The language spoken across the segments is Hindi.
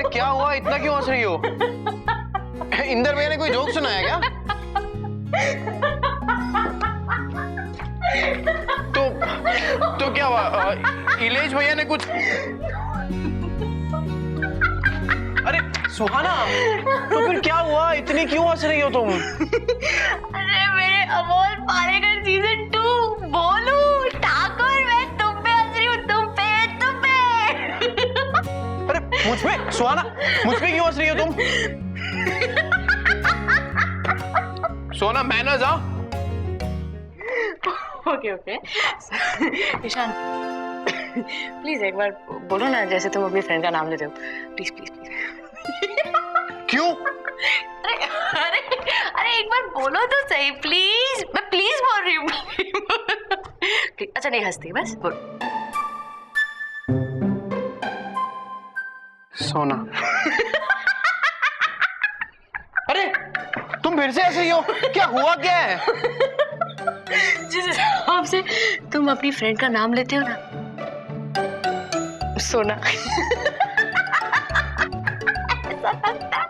अरे क्या हुआ, इतना क्यों हंस रही हो? इंदर भैया ने कोई जोक सुनाया क्या? तो क्या हुआ? इलेश भैया ने कुछ? अरे सुहाना, तो फिर क्या हुआ? इतनी क्यों हंस रही हो तुम? अरे मेरे अमोल पालेकर सीजन 2 बोलू ठाकुर, मैं तुम पे हंस रही हूँ, तुम पे। अरे मुझ पे सुहाना, मुझ पे क्यों हंस रही हो तुम? सोना मैनर्स, हाँ? ओके ईशान प्लीज एक बार बोलो ना, जैसे तुम अपनी फ्रेंड का नाम लेते हो। Please please please. क्यों? अरे अरे अरे एक बार बोलो तो सही प्लीज। मैं प्लीज बोल रही हूँ। अच्छा नहीं हंसती, बस बोल। सोना। अरे तुम फिर से ऐसे ही हो, क्या हुआ क्या है? जिस हिसाब से तुम अपनी फ्रेंड का नाम लेते हो ना, सोना, ऐसा लगता है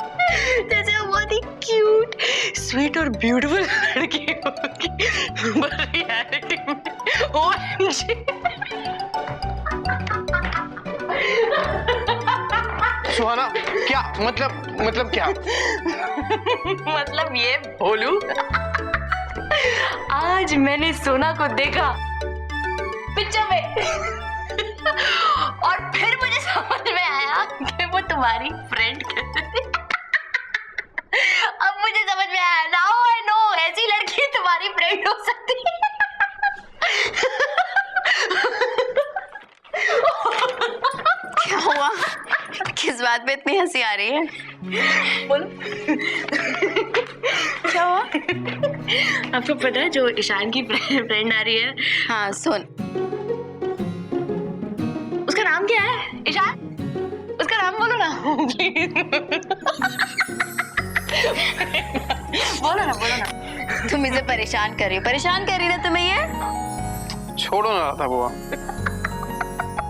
जैसे वो बहुत ही क्यूट, स्वीट और ब्यूटीफुल लड़की होगी, पर रियलिटी में OMG। सुहाना क्या मतलब क्या? मतलब ये बोलू, आज मैंने सोना को देखा पिक्चर में और फिर मुझे समझ में आया कि वो तुम्हारी फ्रेंड कैसे थी। अब मुझे समझ में आया, नाउ आई नो ऐसी लड़की तुम्हारी फ्रेंड हो सकती है। क्या हुआ? किस बात पे इतनी हंसी आ रही है? बोलो क्या हुआ? आपको पता है जो ईशान की फ्रेंड आ रही है, हाँ सुन, उसका नाम क्या है? ईशान, उसका नाम बोलो ना प्लीज। बोलो ना। तुम इसे परेशान कर रही हो, परेशान कर रही ना तुम्हें ये? छोड़ो ना राधा बुआ,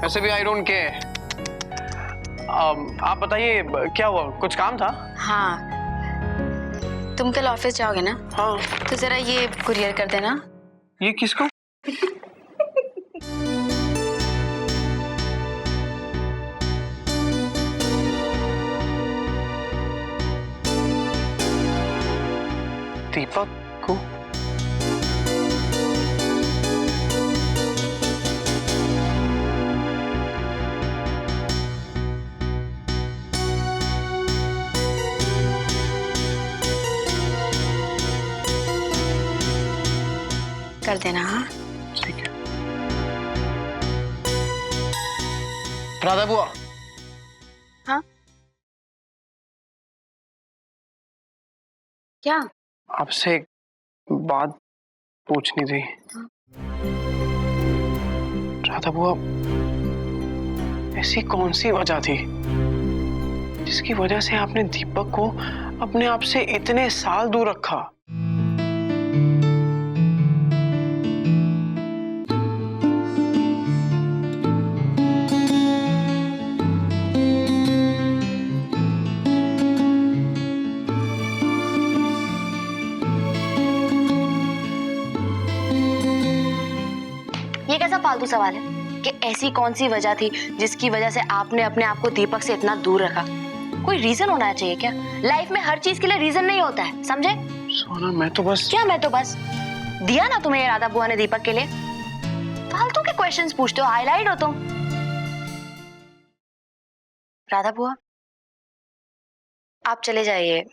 वैसे भी आई डोंट केयर। आप बताइए क्या हुआ, कुछ काम था? हाँ, तुम कल ऑफिस जाओगे ना? हाँ। तो जरा ये कुरियर कर देना। ये किसको? दीपक को? कर देना। हाँ ठीक है। राधा बुआ। हाँ क्या? आपसे एक बात पूछनी थी। राधा बुआ, ऐसी कौन सी वजह थी जिसकी वजह से आपने दीपक को अपने आप से इतने साल दूर रखा? ये कैसा फालतू सवाल है कि ऐसी कौन सी वजह थी जिसकी वजह से आपने अपने आप को दीपक से इतना दूर रखा? कोई रीजन होना चाहिए क्या? लाइफ में हर चीज के लिए रीजन नहीं होता है, समझे? सोना मैं तो बस दिया ना तुम्हें राधा बुआ ने दीपक के लिए। फालतू के क्वेश्चंस पूछते हो, हाईलाइट हो तुम। राधा बुआ आप चले जाइए,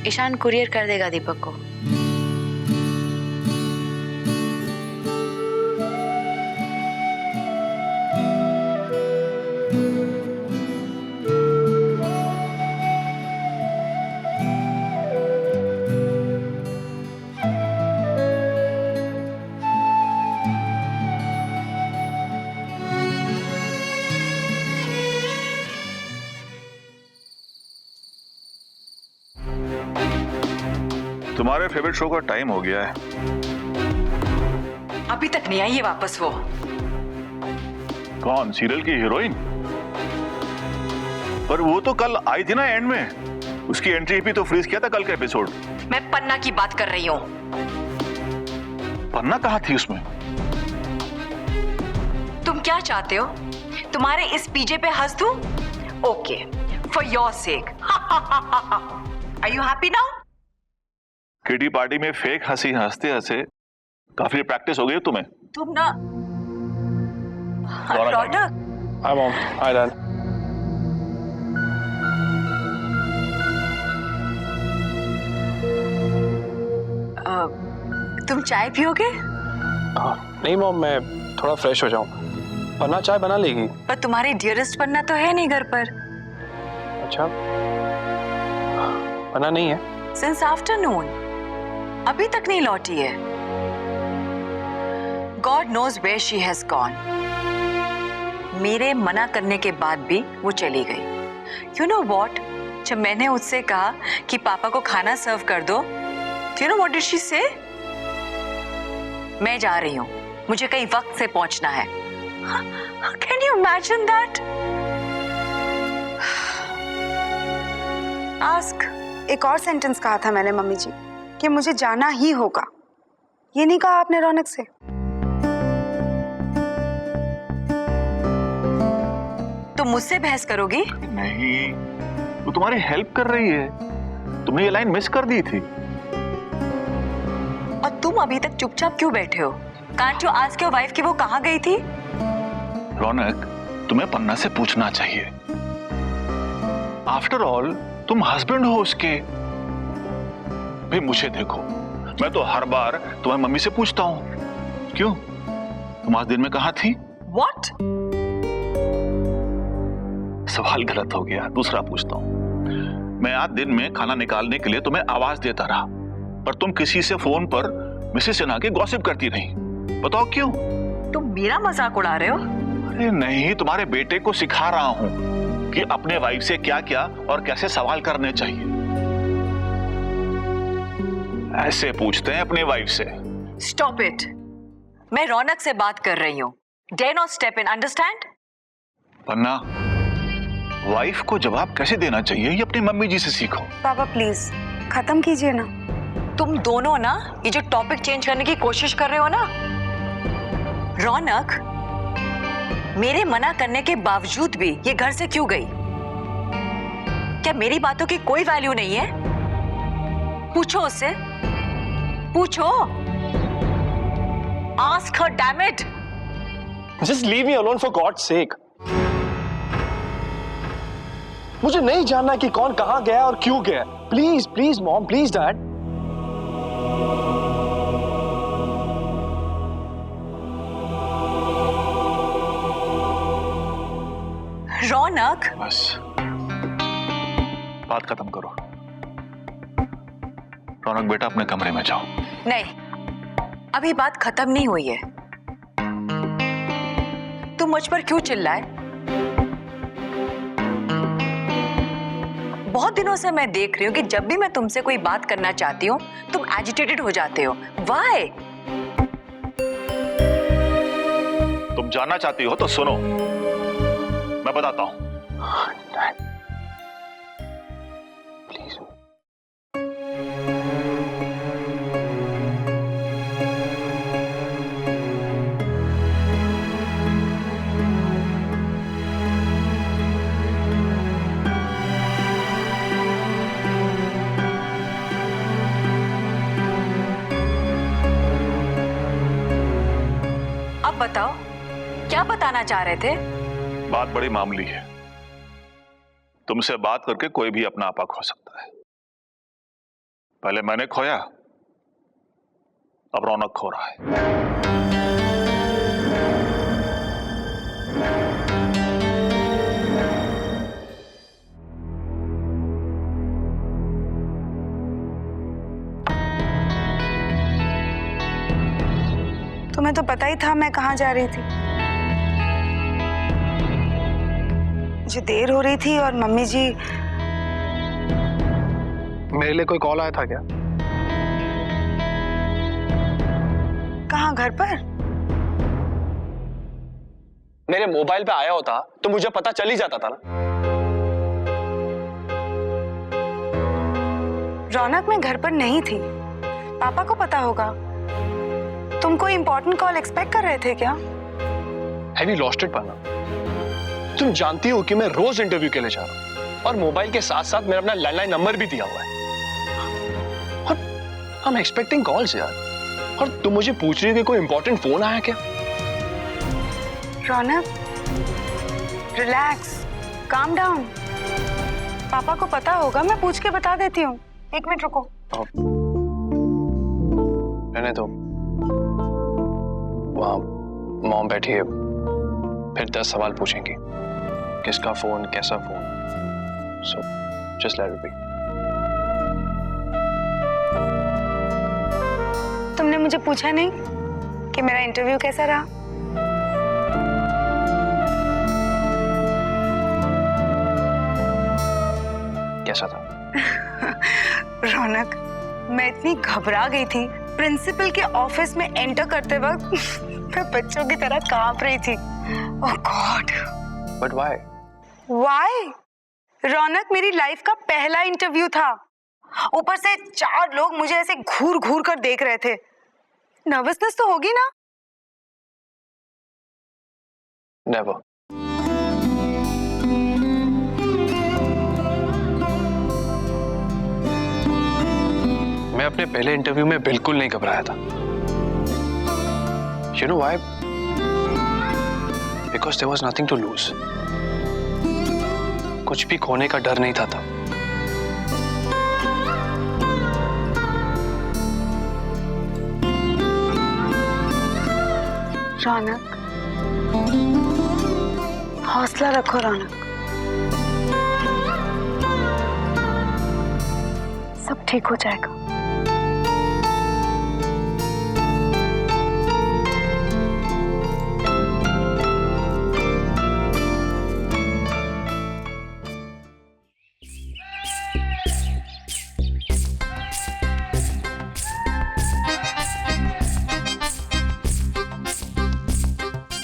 ईशान कुरियर कर देगा दीपक को। तुम्हारे फेवरेट शो का टाइम हो गया है। अभी तक नहीं आई है वापस वो। कौन? सीरियल की हीरोइन? पर वो तो कल आई थी ना एंड में, उसकी एंट्री भी तो फ्रीज किया था कल का एपिसोड। मैं पन्ना की बात कर रही हूँ। पन्ना कहाँ थी उसमें? तुम क्या चाहते हो? तुम्हारे इस पीजे पे हंस दूं? Okay, for your sake. Are you happy now? Kitty party में फेक हंसी हंसते हंसे काफी प्रैक्टिस हो गई तुम्हें। तुम ना रौनक। Hi mom, hi dad. तुम चाय पियोगे? नहीं मॉम, मैं थोड़ा फ्रेश हो जाऊं। पन्ना चाय बना लेगी। पर तुम्हारी डियरेस्ट पन्ना तो है नहीं घर पर। अच्छा, पन्ना नहीं है? सिंस आफ्टरनून, अभी तक नहीं लौटी है। God knows where she has gone. मेरे मना करने के बाद भी वो चली गई। यू नो वॉट, जब मैंने उससे कहा कि पापा को खाना सर्व कर दो, you know what did she से? मैं जा रही हूँ, मुझे कहीं वक्त से पहुंचना है। Can you imagine that? Ask. एक और सेंटेंस कहा था मैंने मम्मी जी कि मुझे जाना ही होगा। ये नहीं कहा आपने रौनक से? तुम मुझसे बहस करोगी? नहीं, वो तुम्हारी हेल्प कर रही है। तुमने ये लाइन मिस कर दी थी। और तुम अभी तक चुपचाप क्यों बैठे हो? Can't you ask your wife कि वो कहाँ गई थी? रौनक, तुम्हें पन्ना से पूछना चाहिए। आफ्टर ऑल तुम हस्बैंड हो उसके। भाई मुझे देखो, मैं तो हर बार तुम्हारी मम्मी से पूछता हूँ, क्यों तुम आज दिन में कहाँ थी? What? सवाल गलत हो गया, दूसरा पूछता हूँ। मैं आज दिन में खाना निकालने के लिए तुम्हें आवाज देता रहा, पर तुम किसी से फोन पर मिसेस सिन्हा की गॉसिप करती रही। बताओ क्यों? तुम मेरा मजाक उड़ा रहे हो? अरे नहीं, तुम्हारे बेटे को सिखा रहा हूँ कि अपने वाइफ से क्या क्या और कैसे सवाल करने चाहिए। ऐसे पूछते हैं अपने वाइफ से। Stop it. मैं रौनक से बात कर रही हूँ। Dare not step in, understand? Panna, wife को जवाब कैसे देना चाहिए ये अपनी मम्मी जी से सीखो। पापा प्लीज खत्म कीजिए ना। तुम दोनों ना ये जो टॉपिक चेंज करने की कोशिश कर रहे हो ना। रौनक मेरे मना करने के बावजूद भी ये घर से क्यों गई? क्या मेरी बातों की कोई वैल्यू नहीं है? पूछो उससे, पूछो। Ask her, damn it. Just leave me alone for God's sake. मुझे नहीं जानना कि कौन कहाँ गया और क्यों गया। Please please mom, please dad. Raunak, बस बात खत्म करो। रौनक बेटा, अपने कमरे में जाओ। नहीं, अभी बात खत्म नहीं हुई है। तुम मुझ पर क्यों चिल्लाए? बहुत दिनों से मैं देख रही हूँ कि जब भी मैं तुमसे कोई बात करना चाहती हूँ तुम एजिटेटेड हो जाते हो। Why? तुम जानना चाहती हो तो सुनो, मैं बताता हूं। प्लीज। अब बताओ, क्या बताना चाह रहे थे? बात बड़ी मामूली है। तुमसे बात करके कोई भी अपना आपा खो सकता है। पहले मैंने खोया, अब रौनक खो रहा है। तुम्हें तो पता ही था मैं कहाँ जा रही थी। मुझे देर हो रही थी और मम्मी जी। मेरे लिए कोई कॉल आया था क्या? कहाँ, घर पर? मेरे मोबाइल पे आया होता तो मुझे पता चल ही जाता था ना। रौनक, मैं घर पर नहीं थी, पापा को पता होगा। तुम कोई इंपॉर्टेंट कॉल एक्सपेक्ट कर रहे थे क्या? Have you lost it, पाना? तुम जानती हो कि मैं रोज इंटरव्यू के लिए जा रहा हूँ और मोबाइल के साथ साथ मेरा अपना लैंडलाइन नंबर भी दिया हुआ है। और I'm expecting calls यार। और तुम मुझे पूछ रही हो कि कोई इंपॉर्टेंट फोन आया क्या? रौनक, रिलैक्स, काम डाउन। पापा को पता होगा, मैं पूछ के बता देती हूँ। 1 मिनट रुको। रहने दो, वहाँ मॉम बैठी है, फिर 10 सवाल पूछेंगी, किसका फोन, कैसा phone. So just let it be. तुमने मुझे पूछा नहीं कि मेरा इंटरव्यू कैसा रहा? कैसा था? रौनक, मैं इतनी घबरा गई थी, प्रिंसिपल के ऑफिस में एंटर करते वक्त मैं बच्चों की तरह कांप रही थी। ओह गॉड। But why? व्हाई? रौनक, मेरी लाइफ का पहला इंटरव्यू था, ऊपर से 4 लोग मुझे ऐसे घूर घूर कर देख रहे थे। नर्वसनेस तो होगी ना? नेवर। मैं अपने पहले इंटरव्यू में बिल्कुल नहीं घबराया था। You know why? Because there was nothing to lose. कुछ भी खोने का डर नहीं था तब। रौनक, हौसला रखो रौनक, सब ठीक हो जाएगा।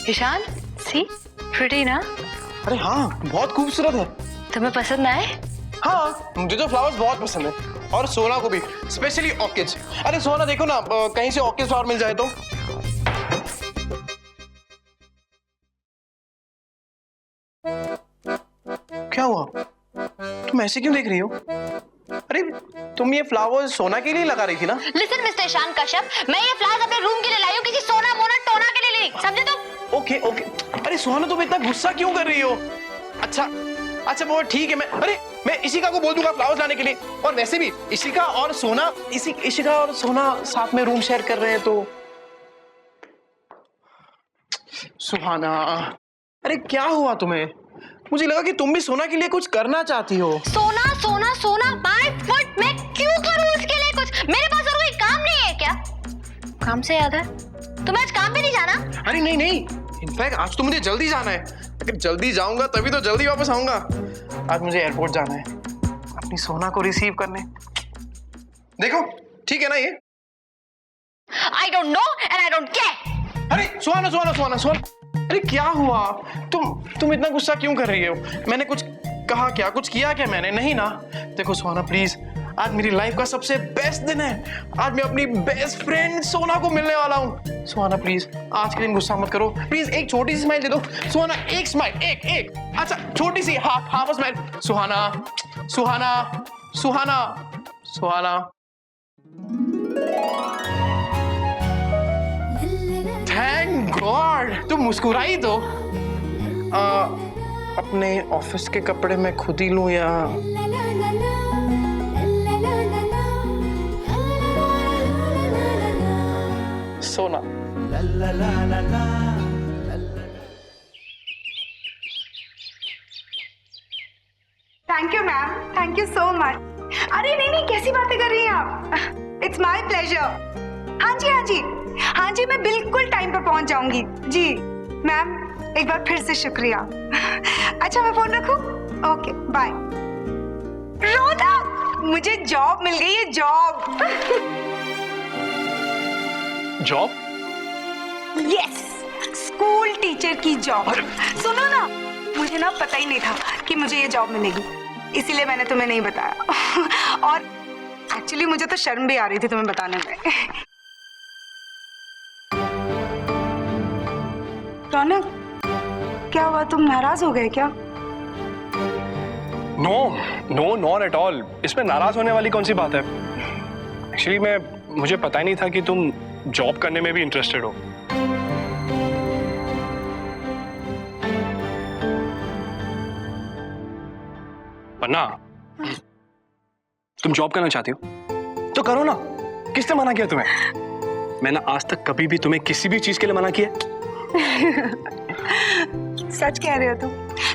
ईशान, सी प्रिटी ना? अरे हाँ, बहुत खूबसूरत है। तुम्हें पसंद आए? हाँ, मुझे तो फ्लावर्स बहुत पसंद है और सोना को भी, स्पेशली ऑर्किड्स। अरे सोना देखो ना, कहीं से ऑर्किड फ्लावर मिल जाए तो। क्या हुआ? तुम ऐसे क्यों देख रही हो? अरे तुम ये फ्लावर्स सोना के लिए लगा रही थी ना? लिसन मिस्टर ईशान कश्यप, मैं ये फ्लावर्स अपने रूम के लिए लाई हूँ, किसी सोना मोना टोना के लिए नहीं, समझे तुम? Okay okay. अरे सोना, तुम इतना गुस्सा क्यों कर रही हो? अच्छा अच्छा वो ठीक है, मैं इशिका को बोल दूंगा फ्लावर्स लाने के लिए। और वैसे भी इशिका और सोना साथ में रूम शेयर कर रहे हैं तो। सुहाना, अरे क्या हुआ तुम्हें? मुझे लगा कि तुम भी सोना के लिए कुछ करना चाहती हो। सोना सोना सोना बाय फुट, मैं क्यों करूं उसके लिए कुछ? मेरे पास और कोई काम नहीं है क्या? काम से याद है, तुम्हें आज काम पे नहीं जाना? अरे नहीं नहीं, इनफैक्ट आज तो मुझे जल्दी जाना है। अगर जल्दी जाऊंगा तभी तो जल्दी वापस आऊंगा। आज मुझे एयरपोर्ट जाना है अपनी सोना को रिसीव करने। देखो ठीक है ना ये? I don't know and I don't care. अरे सुहाना सुहाना सुहाना सुहाना, अरे क्या हुआ? तुम इतना गुस्सा क्यों कर रही हो? मैंने कुछ कहा क्या, कुछ किया क्या मैंने? नहीं ना। देखो सुहाना प्लीज, आज मेरी लाइफ का सबसे बेस्ट दिन है। आज मैं अपनी बेस्ट फ्रेंड सोना को मिलने वाला हूँ। सुहाना प्लीज आज के दिन गुस्सा मत करो, प्लीज एक छोटी सी स्माइल दे दो। सुहाना एक स्माइल, एक अच्छा छोटी सी हाफ स्माइल। सुहाना सुहाना सुहाना सुहाना, थैंक गॉड तुम मुस्कुराई तो। अपने ऑफिस के कपड़े मैं खुद ही लूं या? सोना thank you ma'am, thank you so much. अरे नहीं नहीं, कैसी बातें कर रही हैं आप? It's my pleasure. हाँ जी हाँ जी हाँ जी, मैं बिल्कुल टाइम पर पहुंच जाऊंगी जी। मैम एक बार फिर से शुक्रिया। अच्छा मैं फोन रखूं? Okay bye. रोदा, मुझे जॉब मिल गई है, job. Job? Yes, school teacher की जॉब। सुनो ना, मुझे ना पता ही नहीं था कि मुझे ये जॉब मिलेगी, इसीलिए मैंने तुम्हें नहीं बताया। और एक्चुअली मुझे तो शर्म भी आ रही थी तुम्हें बताने में। रौनक, क्या हुआ, तुम नाराज हो गए क्या? No no, not at all. इसमें नाराज होने वाली कौन सी बात है? एक्चुअली मुझे पता ही नहीं था कि तुम जॉब करने में भी इंटरेस्टेड हो। पन्ना, तुम जॉब करना चाहती हो तो करो ना, किसने मना किया तुम्हें? मैंने आज तक कभी भी तुम्हें किसी भी चीज के लिए मना किया? सच कह रहे हो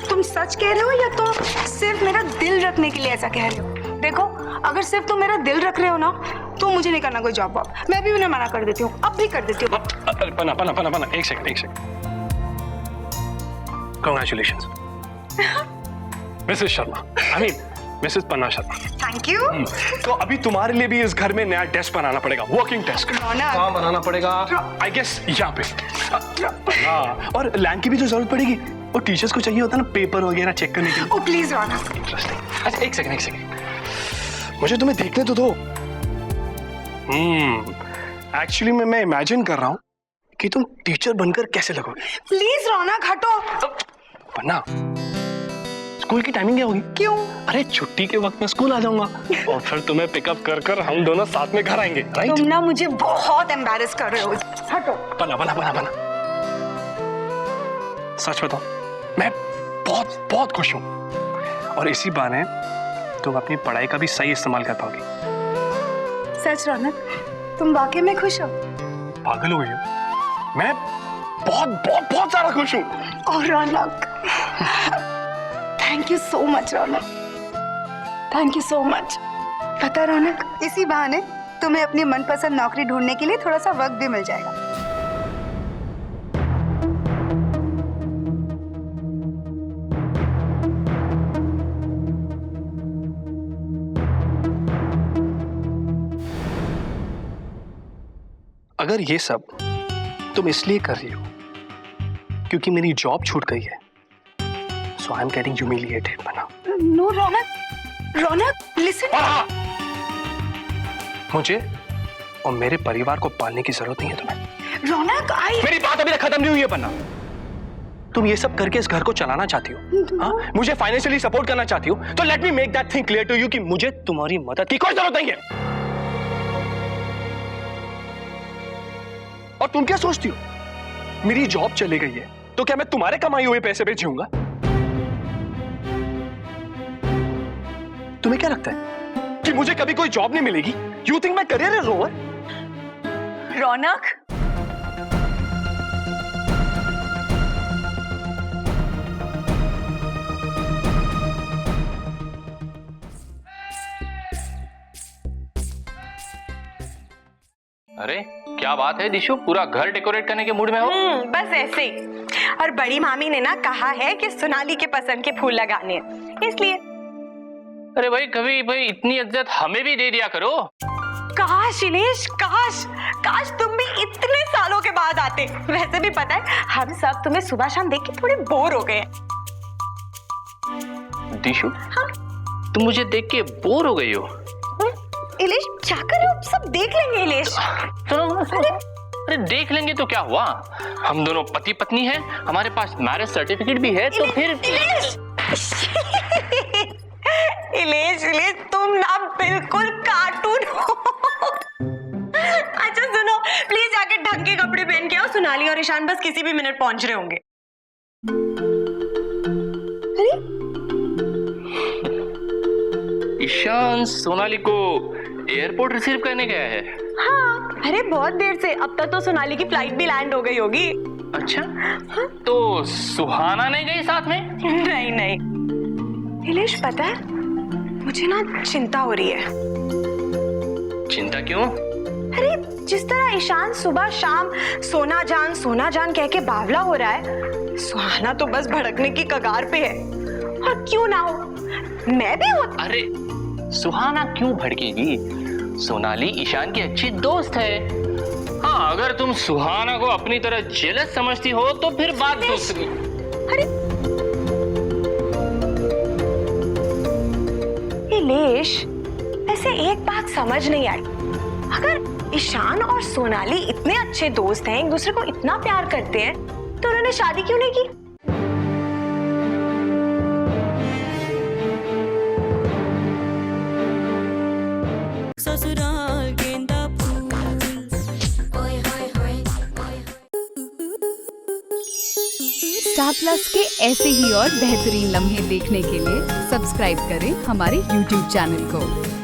तुम सच कह रहे हो या तो सिर्फ मेरा दिल रखने के लिए ऐसा कह रहे हो? देखो, अगर सिर्फ तुम मेरा दिल रख रहे हो ना तो मुझे नहीं करना कोई जॉब वॉब। मैं भी उन्हें मना कर देती हूँ, अब भी कर देती हूँ। पन्ना पन्ना पन्ना पन्ना, एक second. Congratulations Mrs Sharma, I mean Mrs Panna Sharma. Thank you. तो अभी तुम्हारे लिए भी इस घर में नया डेस्क बनाना पड़ेगा, वर्किंग डेस्क। कहाँ बनाना पड़ेगा? आई गेस यहाँ पे। हाँ, और लैंड की भी तो जरूरत पड़ेगी। और टीचर्स को चाहिए होता है ना पेपर वगैरह चेक करने के लिए। Oh please Raunak. इंटरेस्टिंग। अच्छा एक सेकंड, मुझे तुम्हें देखने तो दो। एक्चुअली मैं इमेजिन कर रहा हूँ कि तुम टीचर बनकर कैसे लगोगे। प्लीज रौनक हटो। पन्ना, स्कूल की टाइमिंग क्या होगी? क्यों? अरे छुट्टी के वक्त में स्कूल आ जाऊंगा और फिर तुम्हें पिकअप कर हम दोनों साथ में घर आएंगे, राइट? तुम ना मुझे बहुत एम्बैरेस कर रहे हो। हटो। पन्ना पन्ना पन्ना पन्ना, सच बताओ, मैं बहुत बहुत खुश हूँ और इसी बहाने तुम अपनी पढ़ाई का भी सही इस्तेमाल कर पाओगी। सच रौनक, तुम वाकई में खुश हो? पागल हो गई हो? मैं बहुत बहुत बहुत ज्यादा खुश हूँ। और Raunak, thank you so much Raunak, thank you so much. पता रौनक, इसी बहाने तुम्हें अपनी मनपसंद नौकरी ढूंढने के लिए थोड़ा सा वक्त भी मिल जाएगा। अगर ये सब तुम इसलिए कर रही हो क्योंकि मेरी जॉब छूट गई है, so I'm getting humiliated, बना। नो रौनक, रौनक लिसन। मुझे और मेरे परिवार को पालने की जरूरत नहीं है तुम्हें। रौनक, मेरी बात अभी तक खत्म नहीं हुई है पन्ना। तुम ये सब करके इस घर को चलाना चाहती हो, हाँ? मुझे फाइनेंशियली सपोर्ट करना चाहती हो, तो let me make that thing clear to you कि मुझे तुम्हारी मदद की कोई जरूरत नहीं है। और तुम क्या सोचती हो, मेरी जॉब चली गई है तो क्या मैं तुम्हारे कमाई हुए पैसे पे जीऊंगा? तुम्हें क्या लगता है कि मुझे कभी कोई जॉब नहीं मिलेगी? You think my career is over? Raunak, अरे क्या बात है दिशु, पूरा घर डेकोरेट करने के मूड में हो? बस ऐसे ही। और बड़ी मामी ने ना कहा है कि सोनाली के पसंद के फूल लगाने हैं, इसलिए। अरे भाई कभी भाई इतनी इज्जत हमें भी दे दिया करो। काश इलेश, काश काश तुम भी इतने सालों के बाद आते। वैसे भी पता है, हम सब तुम्हें सुबह शाम देख के थोड़े बोर हो गए। दिशु, हाँ? तुम मुझे देख के बोर हो गई हो? इलेश जाकर अब सब देख लेंगे इलेश। अरे देख लेंगे तो क्या हुआ, हम दोनों पति पत्नी हैं, हमारे पास मैरिज सर्टिफिकेट भी है, तो फिर इलेश इलेश इलेश तुम ना बिल्कुल कार्टून हो। अच्छा सुनो, प्लीज जाके ढंग के कपड़े पहन के आओ, सोनाली और ईशान बस किसी भी मिनट पहुंच रहे होंगे। अरे ईशान सोनाली को एयरपोर्ट रिसीव करने गया है? हाँ, अरे बहुत देर से। अब तक तो सोनाली की फ्लाइट भी लैंड हो गई होगी। अच्छा, हाँ? तो सुहाना नहीं गई साथ में? नहीं नहीं इलेश, पता है मुझे ना चिंता हो रही है। चिंता क्यों? अरे जिस तरह ईशान सुबह शाम सोना जान कह के बावला हो रहा है, सुहाना तो बस भड़कने की कगार पे है। और क्यों ना हो, मैं भी हूँ। अरे सुहाना क्यों भड़केगी? सोनाली ईशान की अच्छी दोस्त है। हाँ, अगर तुम सुहाना को अपनी तरह जेलस समझती हो तो फिर बात दूसरी। अरे इलेश, ऐसे एक बात समझ नहीं आई, अगर ईशान और सोनाली इतने अच्छे दोस्त हैं, एक दूसरे को इतना प्यार करते हैं, तो उन्होंने शादी क्यों नहीं की? स्टार प्लस के ऐसे ही और बेहतरीन लम्हे देखने के लिए सब्सक्राइब करें हमारे YouTube चैनल को।